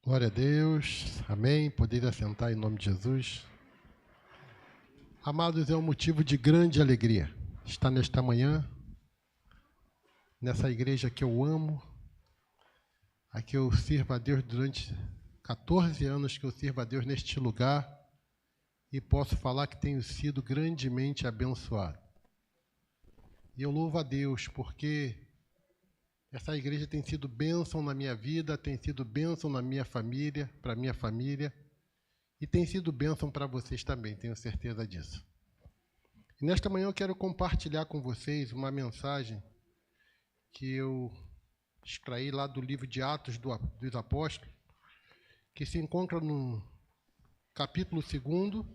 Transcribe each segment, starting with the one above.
Glória a Deus, amém. Poder assentar em nome de Jesus. Amados, é um motivo de grande alegria estar nesta manhã, nessa igreja que eu amo, a que eu sirvo a Deus durante 14 anos que eu sirvo a Deus neste lugar e posso falar que tenho sido grandemente abençoado. E eu louvo a Deus porque essa igreja tem sido bênção na minha vida, tem sido bênção na minha família, para minha família, e tem sido bênção para vocês também, tenho certeza disso. E nesta manhã eu quero compartilhar com vocês uma mensagem que eu extraí lá do livro de Atos dos Apóstolos, que se encontra no capítulo 2,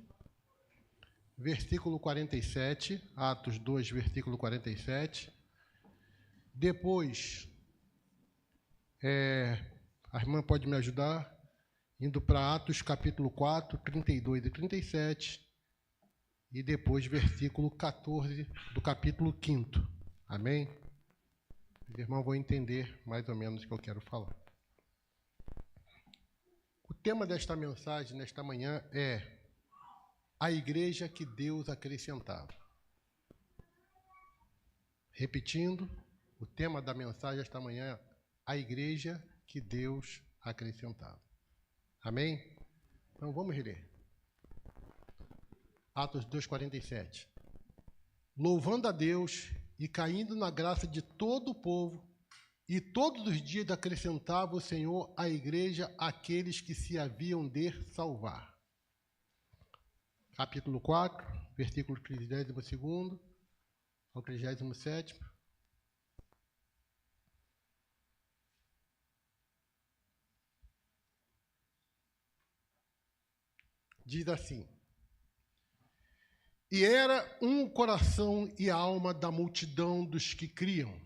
versículo 47, Atos 2, versículo 47. Depois, a irmã pode me ajudar, indo para Atos capítulo 4, 32 e 37, e depois versículo 14 do capítulo 5. Amém? Os irmãos vão entender mais ou menos o que eu quero falar. O tema desta mensagem, nesta manhã, é a igreja que Deus acrescentava. Repetindo, o tema da mensagem esta manhã é a igreja que Deus acrescentava. Amém? Então vamos ler. Atos 2:47. Louvando a Deus e caindo na graça de todo o povo, e todos os dias acrescentava o Senhor à igreja aqueles que se haviam de salvar. Capítulo 4, versículo 32 ao 37. Diz assim: E era um coração e alma da multidão dos que criam,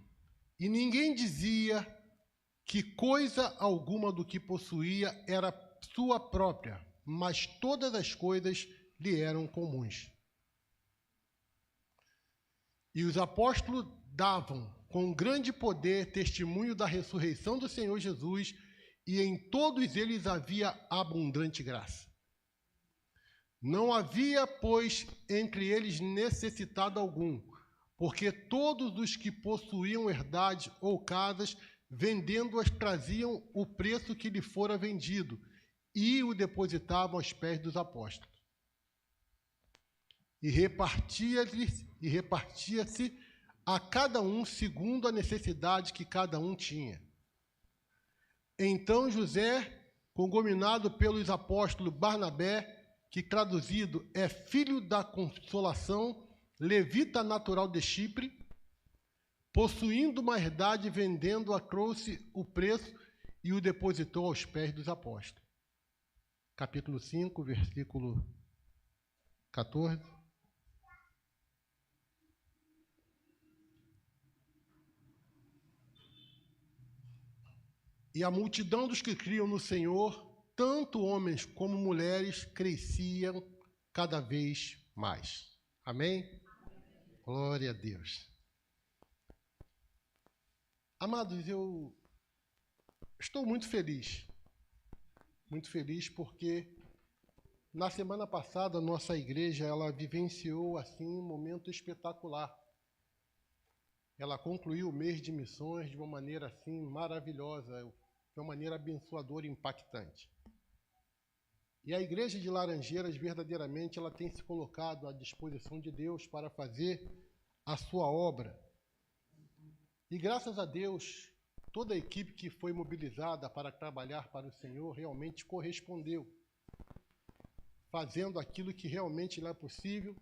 e ninguém dizia que coisa alguma do que possuía era sua própria, mas todas as coisas lhe eram comuns. E os apóstolos davam com grande poder testemunho da ressurreição do Senhor Jesus, e em todos eles havia abundante graça. Não havia, pois, entre eles necessitado algum, porque todos os que possuíam herdades ou casas, vendendo-as, traziam o preço que lhe fora vendido e o depositavam aos pés dos apóstolos. E repartia-se a cada um segundo a necessidade que cada um tinha. Então José, congominado pelos apóstolos Barnabé, que traduzido é filho da consolação, levita natural de Chipre, possuindo uma herdade, vendendo-a, trouxe o preço e o depositou aos pés dos apóstolos. Capítulo 5, versículo 14. E a multidão dos que criam no Senhor, tanto homens como mulheres, cresciam cada vez mais. Amém? Glória a Deus. Amados, eu estou muito feliz porque na semana passada nossa igreja ela vivenciou assim um momento espetacular. Ela concluiu o mês de missões de uma maneira assim maravilhosa, de uma maneira abençoadora e impactante. E a igreja de Laranjeiras verdadeiramente ela tem se colocado à disposição de Deus para fazer a sua obra. E graças a Deus, toda a equipe que foi mobilizada para trabalhar para o Senhor realmente correspondeu, fazendo aquilo que realmente não é possível,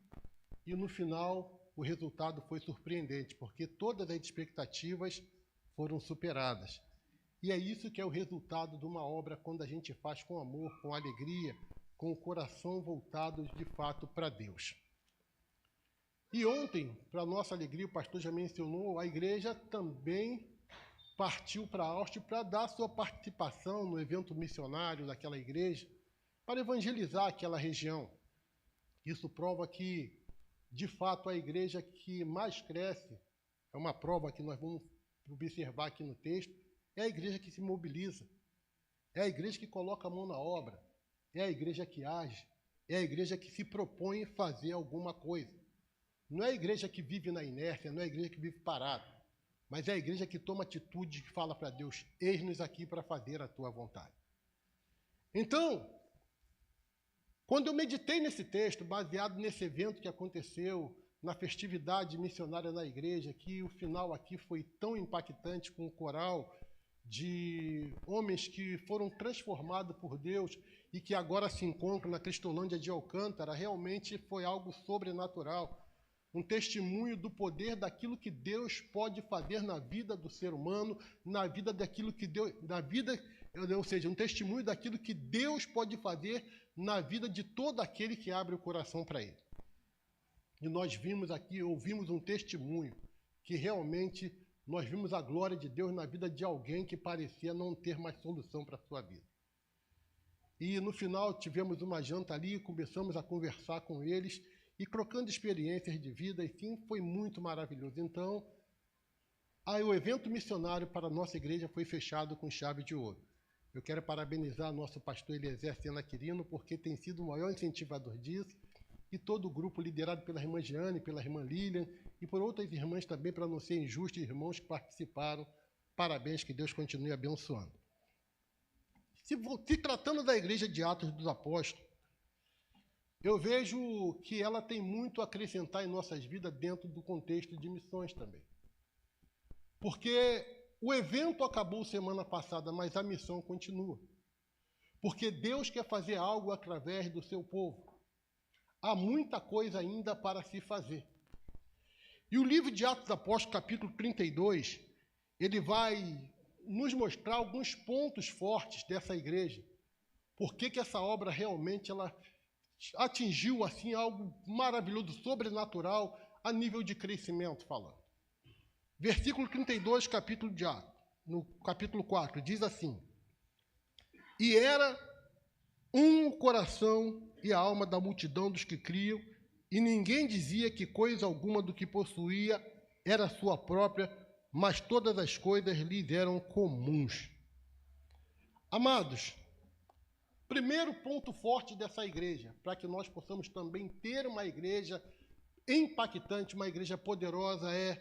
e no final o resultado foi surpreendente, porque todas as expectativas foram superadas. E é isso que é o resultado de uma obra quando a gente faz com amor, com alegria, com o coração voltado de fato para Deus. E ontem, para nossa alegria, o pastor já mencionou, a igreja também partiu para a Áustria para dar sua participação no evento missionário daquela igreja, para evangelizar aquela região. Isso prova que, de fato, a igreja que mais cresce, é uma prova que nós vamos observar aqui no texto, é a igreja que se mobiliza. É a igreja que coloca a mão na obra. É a igreja que age. É a igreja que se propõe fazer alguma coisa. Não é a igreja que vive na inércia, não é a igreja que vive parada, mas é a igreja que toma atitude e fala para Deus: eis-nos aqui para fazer a tua vontade. Então, quando eu meditei nesse texto, baseado nesse evento que aconteceu na festividade missionária na igreja, que o final aqui foi tão impactante com o coral de homens que foram transformados por Deus e que agora se encontram na Cristolândia de Alcântara, realmente foi algo sobrenatural. Um testemunho do poder daquilo que Deus pode fazer na vida do ser humano, na vida daquilo que Deus, ou seja, um testemunho daquilo que Deus pode fazer na vida de todo aquele que abre o coração para Ele. E nós vimos aqui, ouvimos um testemunho que realmente nós vimos a glória de Deus na vida de alguém que parecia não ter mais solução para a sua vida. E no final tivemos uma janta ali, começamos a conversar com eles e trocando experiências de vida, e sim, foi muito maravilhoso. Então, o evento missionário para a nossa igreja foi fechado com chave de ouro. Eu quero parabenizar nosso pastor Eliezer Sena Quirino, porque tem sido o maior incentivador disso, e todo o grupo liderado pela irmã Jeane, pela irmã Lilian, e por outras irmãs também, para não ser injusto, irmãos que participaram. Parabéns, que Deus continue abençoando. Se tratando da igreja de Atos dos Apóstolos, eu vejo que ela tem muito a acrescentar em nossas vidas dentro do contexto de missões também. Porque o evento acabou semana passada, mas a missão continua. Porque Deus quer fazer algo através do seu povo. Há muita coisa ainda para se fazer. E o livro de Atos dos Apóstolos, capítulo 32, ele vai nos mostrar alguns pontos fortes dessa igreja. Por que essa obra realmente ela atingiu assim algo maravilhoso, sobrenatural, a nível de crescimento falando. Versículo 32, capítulo de Atos, no capítulo 4, diz assim: e era o coração e a alma da multidão dos que criam, e ninguém dizia que coisa alguma do que possuía era sua própria, mas todas as coisas lhes eram comuns. Amados, primeiro ponto forte dessa igreja, para que nós possamos também ter uma igreja impactante, uma igreja poderosa, é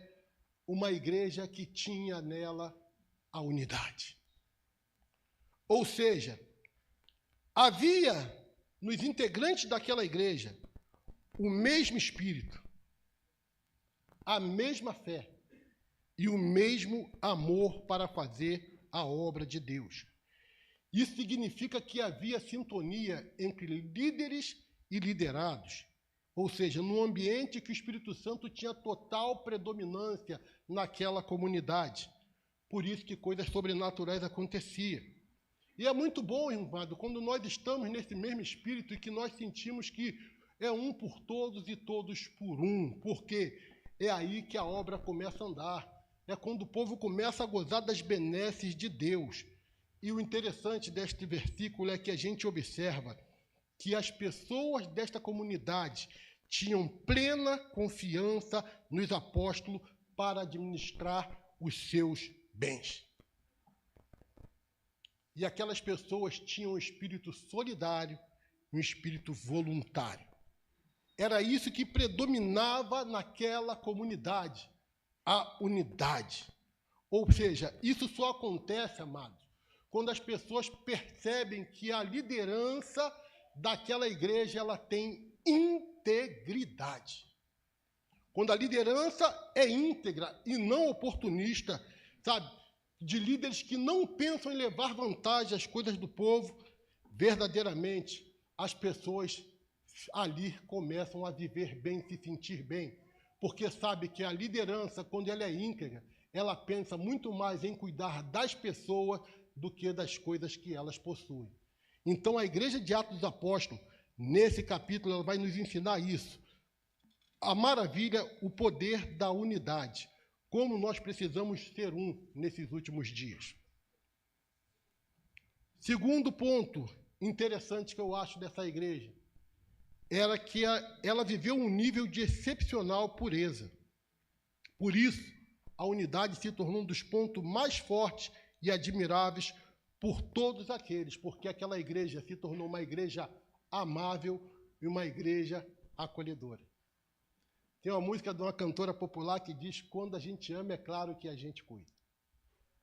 uma igreja que tinha nela a unidade. Ou seja, havia nos integrantes daquela igreja o mesmo espírito, a mesma fé e o mesmo amor para fazer a obra de Deus. Isso significa que havia sintonia entre líderes e liderados, ou seja, num ambiente que o Espírito Santo tinha total predominância naquela comunidade. Por isso que coisas sobrenaturais aconteciam. E é muito bom, irmão, quando nós estamos nesse mesmo espírito e que nós sentimos que é um por todos e todos por um, porque é aí que a obra começa a andar. É quando o povo começa a gozar das benesses de Deus. E o interessante deste versículo é que a gente observa que as pessoas desta comunidade tinham plena confiança nos apóstolos para administrar os seus bens. E aquelas pessoas tinham um espírito solidário, um espírito voluntário. Era isso que predominava naquela comunidade, a unidade. Ou seja, isso só acontece, amados, quando as pessoas percebem que a liderança daquela igreja ela tem integridade. Quando a liderança é íntegra e não oportunista, sabe, de líderes que não pensam em levar vantagem às coisas do povo, verdadeiramente as pessoas ali começam a viver bem, se sentir bem, porque sabe que a liderança, quando ela é íntegra, ela pensa muito mais em cuidar das pessoas do que das coisas que elas possuem. Então, a Igreja de Atos dos Apóstolos, nesse capítulo, ela vai nos ensinar isso. A maravilha, o poder da unidade. Como nós precisamos ser um nesses últimos dias. Segundo ponto interessante que eu acho dessa igreja, era que ela viveu um nível de excepcional pureza. Por isso, a unidade se tornou um dos pontos mais fortes e admiráveis por todos aqueles, porque aquela igreja se tornou uma igreja amável e uma igreja acolhedora. Tem uma música de uma cantora popular que diz: quando a gente ama, é claro que a gente cuida.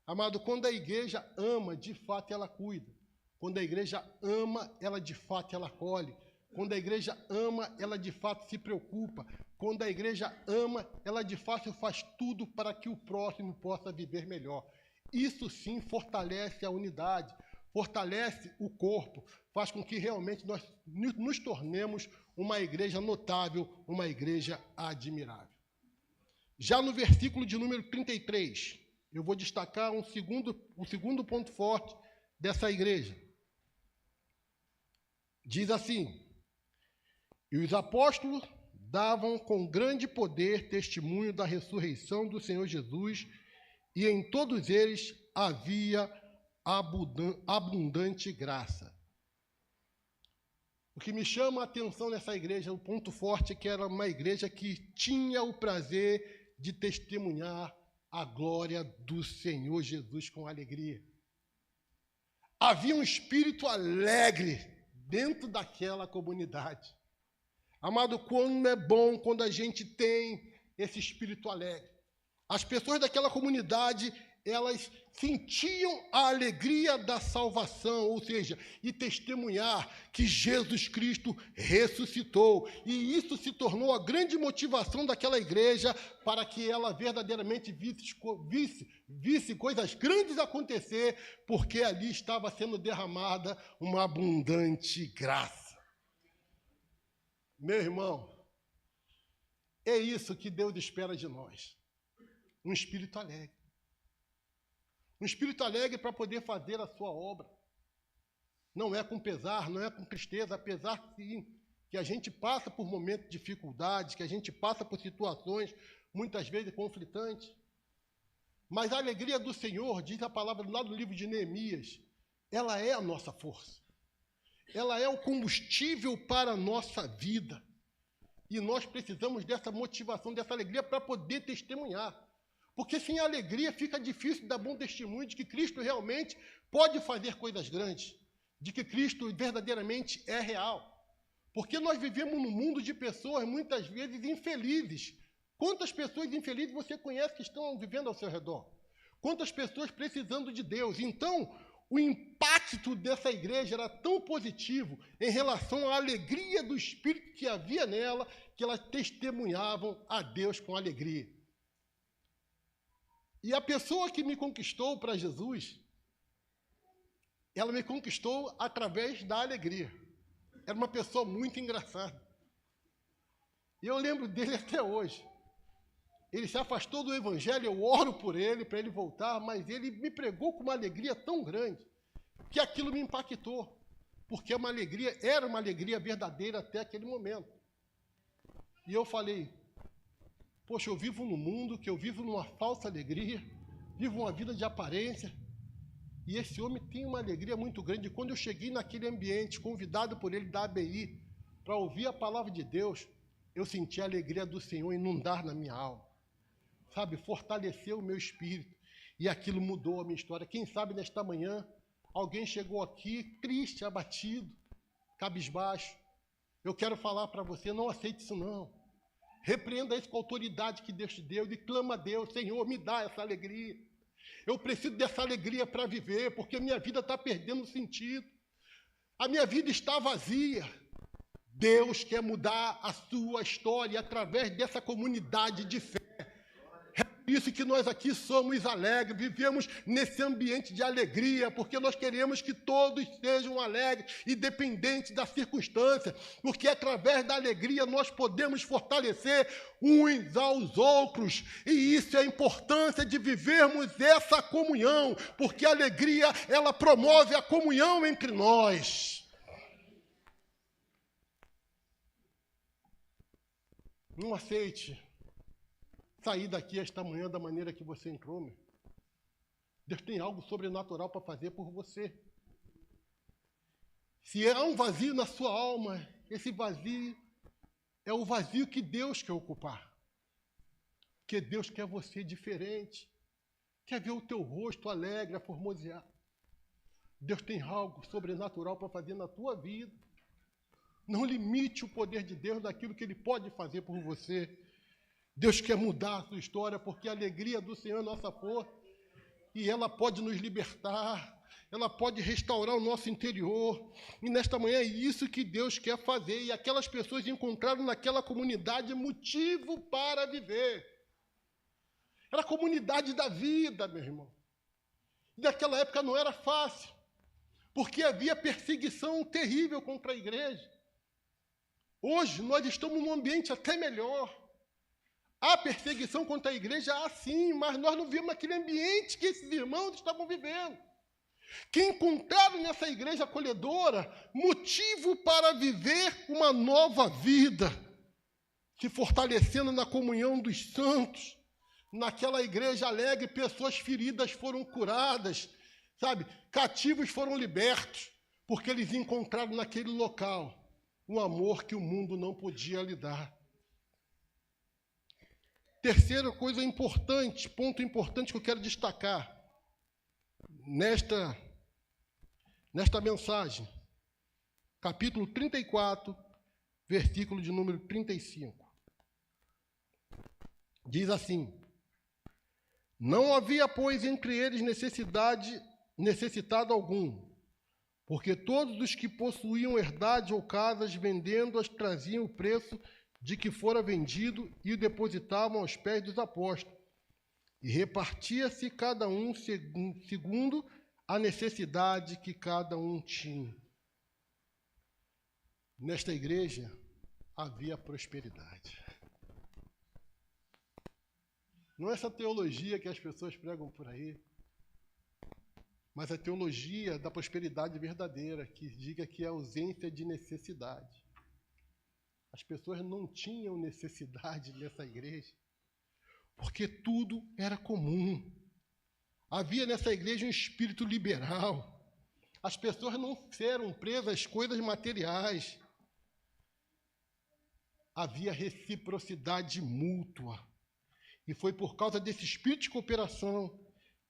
Amado, quando a igreja ama, de fato ela cuida. Quando a igreja ama, ela de fato ela acolhe. Quando a igreja ama, ela de fato se preocupa. Quando a igreja ama, ela de fato faz tudo para que o próximo possa viver melhor. Isso sim fortalece a unidade, fortalece o corpo, faz com que realmente nós nos tornemos uma igreja notável, uma igreja admirável. Já no versículo de número 33, eu vou destacar o segundo ponto forte dessa igreja. Diz assim: e os apóstolos davam com grande poder testemunho da ressurreição do Senhor Jesus, e em todos eles havia abundante graça. O que me chama a atenção nessa igreja, o ponto forte, é que era uma igreja que tinha o prazer de testemunhar a glória do Senhor Jesus com alegria. Havia um espírito alegre dentro daquela comunidade. Amado, como é bom quando a gente tem esse espírito alegre. As pessoas daquela comunidade, elas sentiam a alegria da salvação, ou seja, e testemunhar que Jesus Cristo ressuscitou. E isso se tornou a grande motivação daquela igreja para que ela verdadeiramente visse coisas grandes acontecer, porque ali estava sendo derramada uma abundante graça. Meu irmão, é isso que Deus espera de nós. Um espírito alegre. Um espírito alegre para poder fazer a sua obra. Não é com pesar, não é com tristeza, apesar sim que a gente passa por momentos de dificuldades, que a gente passa por situações muitas vezes conflitantes. Mas a alegria do Senhor, diz a palavra lá no livro de Neemias, ela é a nossa força. Ela é o combustível para a nossa vida. E nós precisamos dessa motivação, dessa alegria para poder testemunhar. Porque sem alegria fica difícil dar bom testemunho de que Cristo realmente pode fazer coisas grandes, de que Cristo verdadeiramente é real. Porque nós vivemos num mundo de pessoas muitas vezes infelizes. Quantas pessoas infelizes você conhece que estão vivendo ao seu redor? Quantas pessoas precisando de Deus? Então, o impacto dessa igreja era tão positivo em relação à alegria do Espírito que havia nela, que elas testemunhavam a Deus com alegria. E a pessoa que me conquistou para Jesus, ela me conquistou através da alegria. Era uma pessoa muito engraçada. E eu lembro dele até hoje. Ele se afastou do evangelho, eu oro por ele, para ele voltar, mas ele me pregou com uma alegria tão grande que aquilo me impactou, porque era uma alegria verdadeira até aquele momento. E eu falei, poxa, eu vivo num mundo que eu vivo numa falsa alegria, vivo uma vida de aparência, e esse homem tem uma alegria muito grande. E quando eu cheguei naquele ambiente, convidado por ele da ABI, para ouvir a palavra de Deus, eu senti a alegria do Senhor inundar na minha alma. Sabe, fortaleceu o meu espírito. E aquilo mudou a minha história. Quem sabe nesta manhã, alguém chegou aqui triste, abatido, cabisbaixo. Eu quero falar para você, não aceite isso não. Repreenda isso com a autoridade que Deus te deu e clama a Deus, Senhor, me dá essa alegria. Eu preciso dessa alegria para viver, porque minha vida está perdendo sentido. A minha vida está vazia. Deus quer mudar a sua história através dessa comunidade de fé. É por isso que nós aqui somos alegres, vivemos nesse ambiente de alegria, porque nós queremos que todos sejam alegres, independente da circunstância, porque através da alegria nós podemos fortalecer uns aos outros, e isso é a importância de vivermos essa comunhão, porque a alegria, ela promove a comunhão entre nós. Não aceite sair daqui esta manhã da maneira que você entrou, meu. Deus tem algo sobrenatural para fazer por você. Se há um vazio na sua alma, esse vazio é o vazio que Deus quer ocupar. Porque Deus quer você diferente. Quer ver o teu rosto alegre, aformoseado. Deus tem algo sobrenatural para fazer na tua vida. Não limite o poder de Deus daquilo que Ele pode fazer por você. Deus quer mudar a sua história, porque a alegria do Senhor é nossa força. E ela pode nos libertar, ela pode restaurar o nosso interior. E nesta manhã é isso que Deus quer fazer. E aquelas pessoas encontraram naquela comunidade motivo para viver. Era a comunidade da vida, meu irmão. E naquela época não era fácil, porque havia perseguição terrível contra a igreja. Hoje nós estamos num ambiente até melhor. Há perseguição contra a igreja, há sim, mas nós não vimos aquele ambiente que esses irmãos estavam vivendo. Que encontraram nessa igreja acolhedora motivo para viver uma nova vida, se fortalecendo na comunhão dos santos. Naquela igreja alegre, pessoas feridas foram curadas, sabe? Cativos foram libertos, porque eles encontraram naquele local um amor que o mundo não podia lhe dar. Terceira coisa importante, ponto importante que eu quero destacar nesta mensagem, capítulo 34, versículo de número 35. Diz assim: não havia, pois, entre eles necessitado algum, porque todos os que possuíam herdades ou casas, vendendo-as, traziam o preço de que fora vendido e o depositavam aos pés dos apóstolos. E repartia-se cada um segundo a necessidade que cada um tinha. Nesta igreja havia prosperidade. Não é essa teologia que as pessoas pregam por aí, mas a teologia da prosperidade verdadeira, que diga que é ausência de necessidade. As pessoas não tinham necessidade nessa igreja, porque tudo era comum. Havia nessa igreja um espírito liberal. As pessoas não eram presas às coisas materiais. Havia reciprocidade mútua. E foi por causa desse espírito de cooperação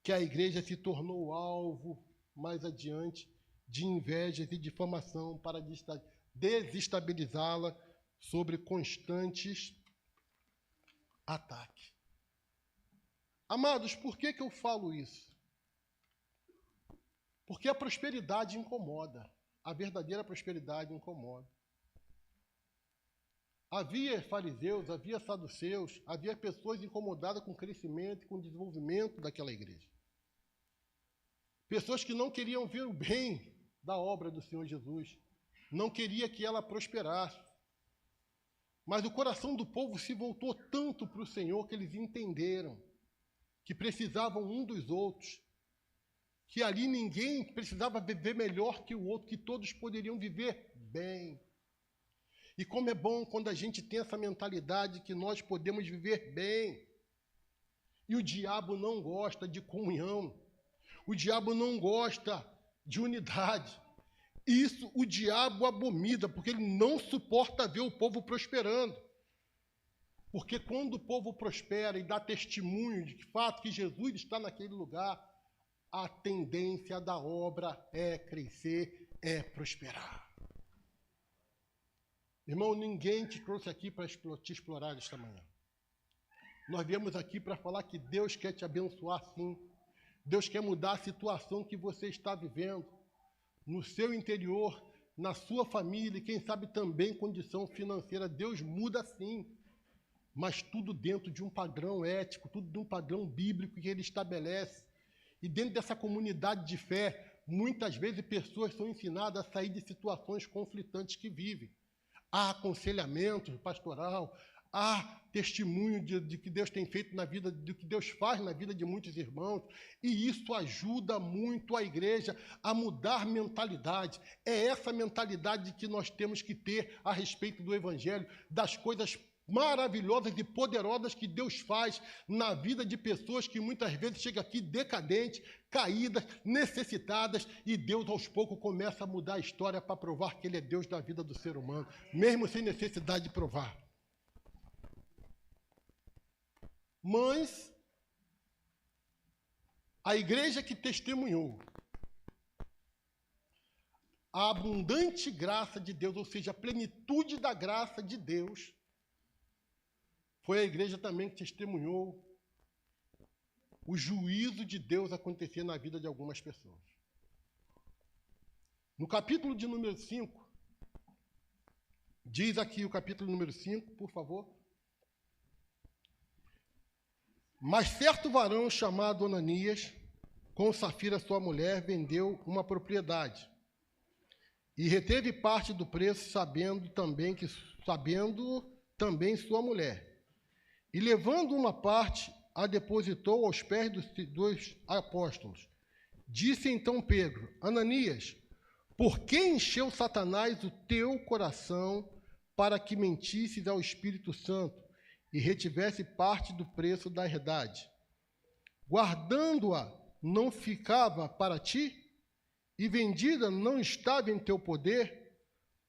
que a igreja se tornou alvo, mais adiante, de invejas e difamação para desestabilizá-la sobre constantes ataques. Amados, por que eu falo isso? Porque a prosperidade incomoda. A verdadeira prosperidade incomoda. Havia fariseus, havia saduceus, havia pessoas incomodadas com o crescimento e com o desenvolvimento daquela igreja. Pessoas que não queriam ver o bem da obra do Senhor Jesus. Não queria que ela prosperasse. Mas o coração do povo se voltou tanto para o Senhor que eles entenderam que precisavam um dos outros, que ali ninguém precisava viver melhor que o outro, que todos poderiam viver bem. E como é bom quando a gente tem essa mentalidade que nós podemos viver bem. E o diabo não gosta de comunhão. O diabo não gosta de unidade. Isso o diabo abomina, porque ele não suporta ver o povo prosperando. Porque quando o povo prospera e dá testemunho de fato que Jesus está naquele lugar, a tendência da obra é crescer, é prosperar. Irmão, ninguém te trouxe aqui para te explorar esta manhã. Nós viemos aqui para falar que Deus quer te abençoar sim. Deus quer mudar a situação que você está vivendo, no seu interior, na sua família e quem sabe também condição financeira. Deus muda sim, mas tudo dentro de um padrão ético, tudo de um padrão bíblico que Ele estabelece. E dentro dessa comunidade de fé, muitas vezes pessoas são ensinadas a sair de situações conflitantes que vivem. Há aconselhamento pastoral, há testemunho de que Deus tem feito na vida, do que Deus faz na vida de muitos irmãos, e isso ajuda muito a igreja a mudar mentalidade. É essa mentalidade que nós temos que ter a respeito do Evangelho, das coisas maravilhosas e poderosas que Deus faz na vida de pessoas que muitas vezes chegam aqui decadentes, caídas, necessitadas, e Deus aos poucos começa a mudar a história para provar que Ele é Deus da vida do ser humano, mesmo sem necessidade de provar. Mas a igreja que testemunhou a abundante graça de Deus, ou seja, a plenitude da graça de Deus, foi a igreja também que testemunhou o juízo de Deus acontecer na vida de algumas pessoas. No capítulo de número 5, diz aqui o capítulo número 5, por favor. Mas certo varão chamado Ananias, com Safira sua mulher, vendeu uma propriedade e reteve parte do preço, sabendo também sua mulher. E levando uma parte, a depositou aos pés dos apóstolos. Disse então Pedro: Ananias, por que encheu Satanás o teu coração para que mentisses ao Espírito Santo e retivesse parte do preço da herdade? Guardando-a não ficava para ti? E vendida não estava em teu poder?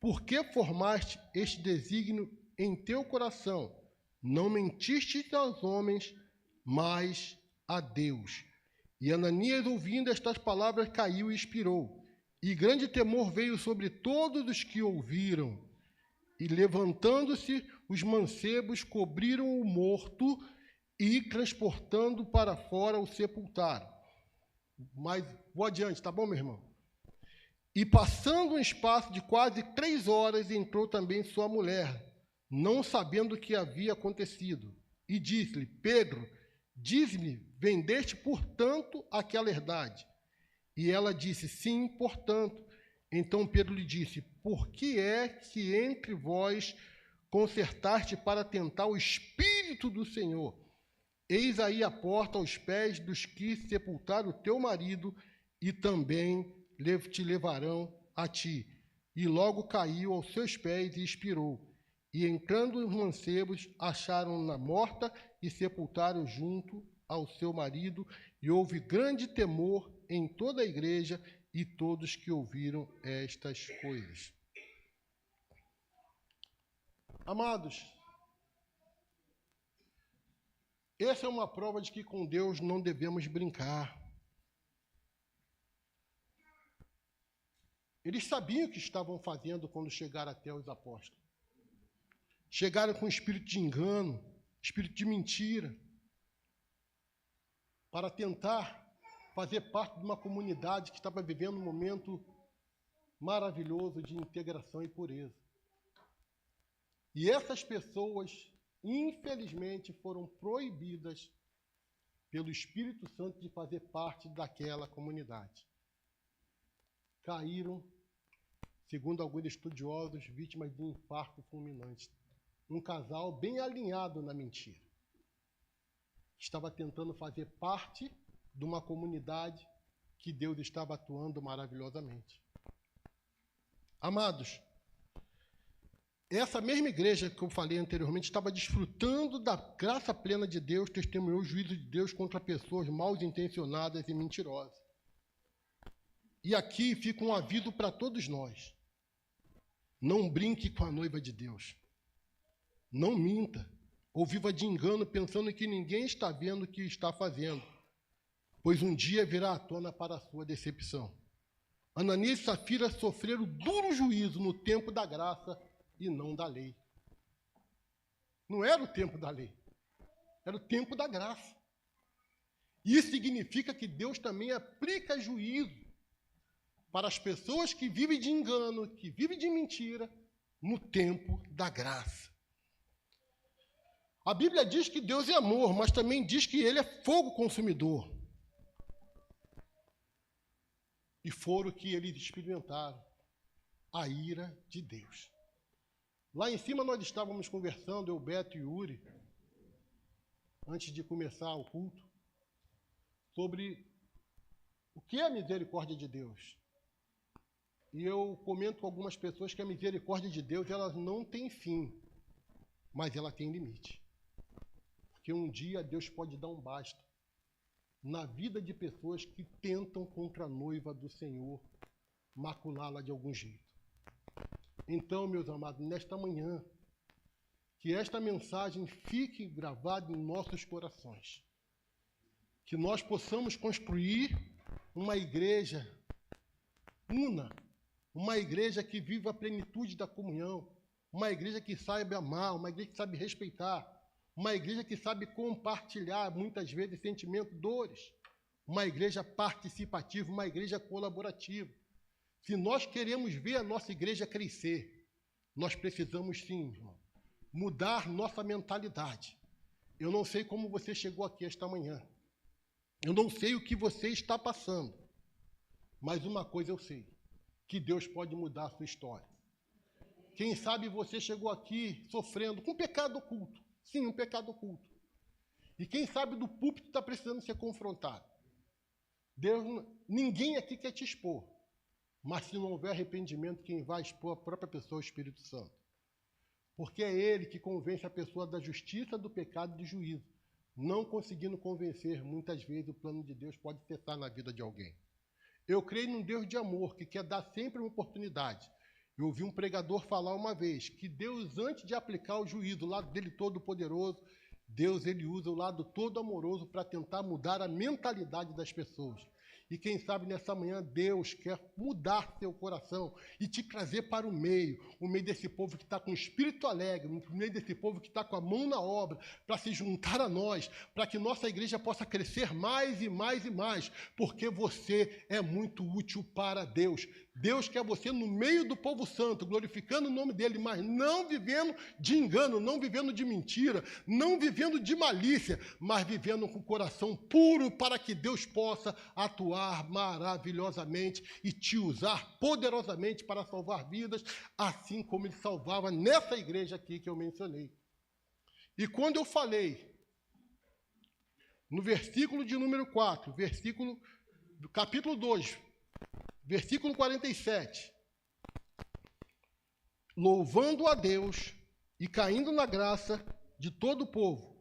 Por que formaste este desígnio em teu coração? Não mentiste aos homens, mas a Deus. E Ananias, ouvindo estas palavras, caiu e expirou. E grande temor veio sobre todos os que ouviram. E levantando-se, os mancebos cobriram o morto e, transportando para fora, o sepultaram. Mas vou adiante, tá bom, meu irmão? E passando um espaço de quase 3 horas, entrou também sua mulher, não sabendo o que havia acontecido. E disse-lhe: Pedro, diz-me, vendeste, portanto, aquela herdade? E ela disse: sim, portanto. Então Pedro lhe disse: por que é que entre vós concertaste para tentar o Espírito do Senhor? Eis aí a porta aos pés dos que sepultaram o teu marido, e também te levarão a ti. E logo caiu aos seus pés e expirou. E entrando os mancebos, acharam-na morta e sepultaram junto ao seu marido, e houve grande temor em toda a igreja e todos que ouviram estas coisas. Amados, essa é uma prova de que com Deus não devemos brincar. Eles sabiam o que estavam fazendo quando chegaram até os apóstolos. Chegaram com espírito de engano, espírito de mentira, para tentar fazer parte de uma comunidade que estava vivendo um momento maravilhoso de integração e pureza. E essas pessoas, infelizmente, foram proibidas pelo Espírito Santo de fazer parte daquela comunidade. Caíram, segundo alguns estudiosos, vítimas de um infarto fulminante. Um casal bem alinhado na mentira. Estava tentando fazer parte de uma comunidade que Deus estava atuando maravilhosamente. Amados, essa mesma igreja que eu falei anteriormente estava desfrutando da graça plena de Deus, testemunhou o juízo de Deus contra pessoas mal intencionadas e mentirosas. E aqui fica um aviso para todos nós. Não brinque com a noiva de Deus. Não minta, ou viva de engano pensando que ninguém está vendo o que está fazendo, pois um dia virá à tona para a sua decepção. Ananias e Safira sofreram duro juízo no tempo da graça e não da lei. Não era o tempo da lei, era o tempo da graça. Isso significa que Deus também aplica juízo para as pessoas que vivem de engano, que vivem de mentira, no tempo da graça. A Bíblia diz que Deus é amor, mas também diz que Ele é fogo consumidor. E foram que eles experimentaram a ira de Deus. Lá em cima nós estávamos conversando, eu, Beto e Yuri, antes de começar o culto, sobre o que é a misericórdia de Deus. E eu comento com algumas pessoas que a misericórdia de Deus ela não tem fim, mas ela tem limite. Porque um dia Deus pode dar um basta na vida de pessoas que tentam contra a noiva do Senhor maculá-la de algum jeito. Então, meus amados, nesta manhã, que esta mensagem fique gravada em nossos corações. Que nós possamos construir uma igreja una, uma igreja que viva a plenitude da comunhão, uma igreja que saiba amar, uma igreja que sabe respeitar, uma igreja que sabe compartilhar, muitas vezes, sentimentos, dores, uma igreja participativa, uma igreja colaborativa. Se nós queremos ver a nossa igreja crescer, nós precisamos sim, irmão, mudar nossa mentalidade. Eu não sei como você chegou aqui esta manhã. Eu não sei o que você está passando. Mas uma coisa eu sei, que Deus pode mudar a sua história. Quem sabe você chegou aqui sofrendo com um pecado oculto. Sim, um pecado oculto. E quem sabe do púlpito está precisando ser confrontado. Ninguém aqui quer te expor. Mas se não houver arrependimento, quem vai expor a própria pessoa é o Espírito Santo. Porque é ele que convence a pessoa da justiça, do pecado e do juízo. Não conseguindo convencer, muitas vezes o plano de Deus pode cessar na vida de alguém. Eu creio num Deus de amor, que quer dar sempre uma oportunidade. Eu ouvi um pregador falar uma vez que Deus, antes de aplicar o juízo, o lado dele todo poderoso, Deus ele usa o lado todo amoroso para tentar mudar a mentalidade das pessoas. E quem sabe nessa manhã Deus quer mudar seu coração e te trazer para o meio desse povo que está com o espírito alegre, o meio desse povo que está com a mão na obra, para se juntar a nós, para que nossa igreja possa crescer mais e mais e mais, porque você é muito útil para Deus. Deus quer você no meio do povo santo, glorificando o nome dele, mas não vivendo de engano, não vivendo de mentira, não vivendo de malícia, mas vivendo com o coração puro para que Deus possa atuar maravilhosamente e te usar poderosamente para salvar vidas, assim como ele salvava nessa igreja aqui que eu mencionei. E quando eu falei, no versículo de número 4, capítulo 2, versículo 47, louvando a Deus e caindo na graça de todo o povo,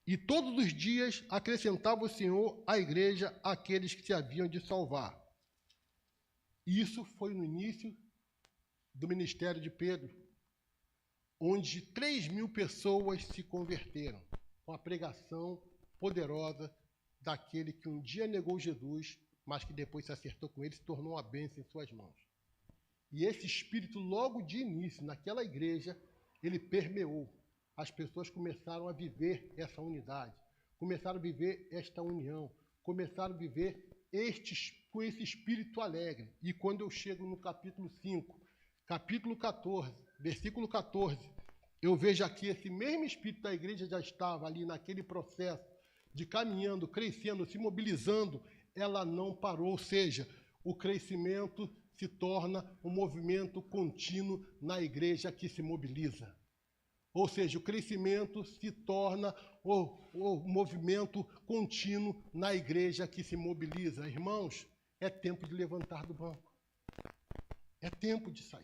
e todos os dias acrescentava o Senhor à igreja aqueles que se haviam de salvar. Isso foi no início do ministério de Pedro, onde 3.000 pessoas se converteram com a pregação poderosa daquele que um dia negou Jesus, mas que depois se acertou com ele, se tornou uma bênção em suas mãos. E esse espírito, logo de início, naquela igreja, ele permeou. As pessoas começaram a viver essa unidade, começaram a viver esta união, começaram a viver com esse espírito alegre. E quando eu chego no capítulo 5, capítulo 14, versículo 14, eu vejo aqui esse mesmo espírito da igreja já estava ali naquele processo de caminhando, crescendo, se mobilizando, ela não parou, ou seja, o crescimento se torna um movimento contínuo na igreja que se mobiliza. Ou seja, o crescimento se torna o movimento contínuo na igreja que se mobiliza. Irmãos, é tempo de levantar do banco. É tempo de sair.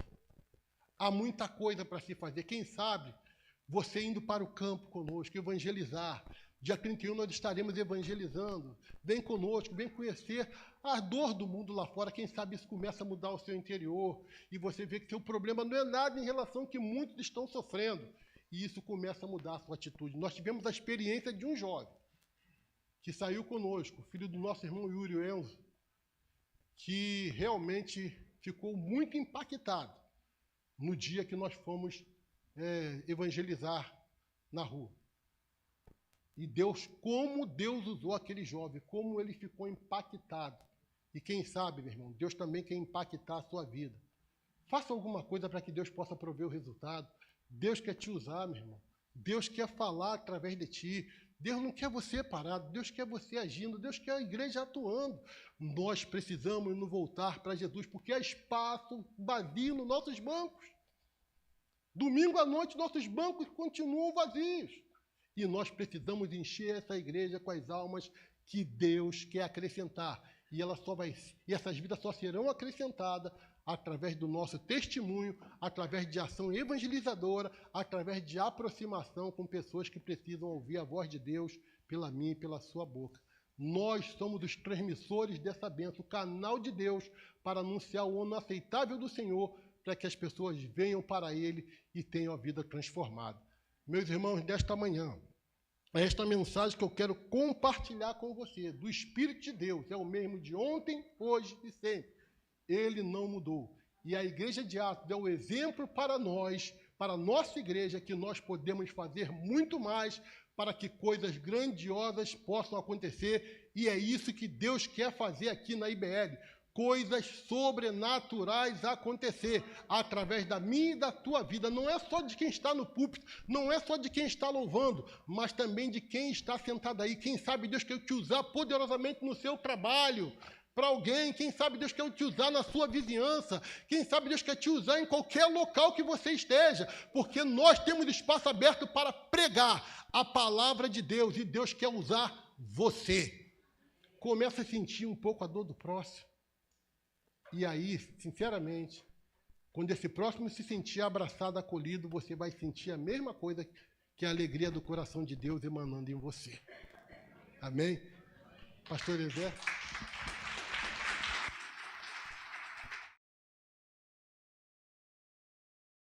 Há muita coisa para se fazer. Quem sabe você indo para o campo conosco, evangelizar. Dia 31 nós estaremos evangelizando. Vem conosco, vem conhecer a dor do mundo lá fora. Quem sabe isso começa a mudar o seu interior. E você vê que seu problema não é nada em relação ao que muitos estão sofrendo. E isso começa a mudar a sua atitude. Nós tivemos a experiência de um jovem que saiu conosco, filho do nosso irmão Yuri Enzo, que realmente ficou muito impactado no dia que nós fomos evangelizar na rua. E como Deus usou aquele jovem, como ele ficou impactado. E quem sabe, meu irmão, Deus também quer impactar a sua vida. Faça alguma coisa para que Deus possa prover o resultado. Deus quer te usar, meu irmão. Deus quer falar através de ti. Deus não quer você parado, Deus quer você agindo, Deus quer a igreja atuando. Nós precisamos nos voltar para Jesus, porque há espaço vazio nos nossos bancos. Domingo à noite, nossos bancos continuam vazios. E nós precisamos encher essa igreja com as almas que Deus quer acrescentar. E essas vidas só serão acrescentadas através do nosso testemunho, através de ação evangelizadora, através de aproximação com pessoas que precisam ouvir a voz de Deus pela minha e pela sua boca. Nós somos os transmissores dessa bênção, o canal de Deus para anunciar o ano aceitável do Senhor, para que as pessoas venham para Ele e tenham a vida transformada. Meus irmãos, nesta manhã, esta mensagem que eu quero compartilhar com você, do Espírito de Deus, é o mesmo de ontem, hoje e sempre. Ele não mudou. E a igreja de Atos é o exemplo para nós, para a nossa igreja, que nós podemos fazer muito mais para que coisas grandiosas possam acontecer. E é isso que Deus quer fazer aqui na IBL. Coisas sobrenaturais acontecer através da minha e da tua vida. Não é só de quem está no púlpito, não é só de quem está louvando, mas também de quem está sentado aí. Quem sabe Deus quer te usar poderosamente no seu trabalho, para alguém. Quem sabe Deus quer te usar na sua vizinhança. Quem sabe Deus quer te usar em qualquer local que você esteja, porque nós temos espaço aberto para pregar a palavra de Deus, e Deus quer usar você. Começa a sentir um pouco a dor do próximo. E aí, sinceramente, quando esse próximo se sentir abraçado, acolhido, você vai sentir a mesma coisa que a alegria do coração de Deus emanando em você. Amém? Pastor Ezé?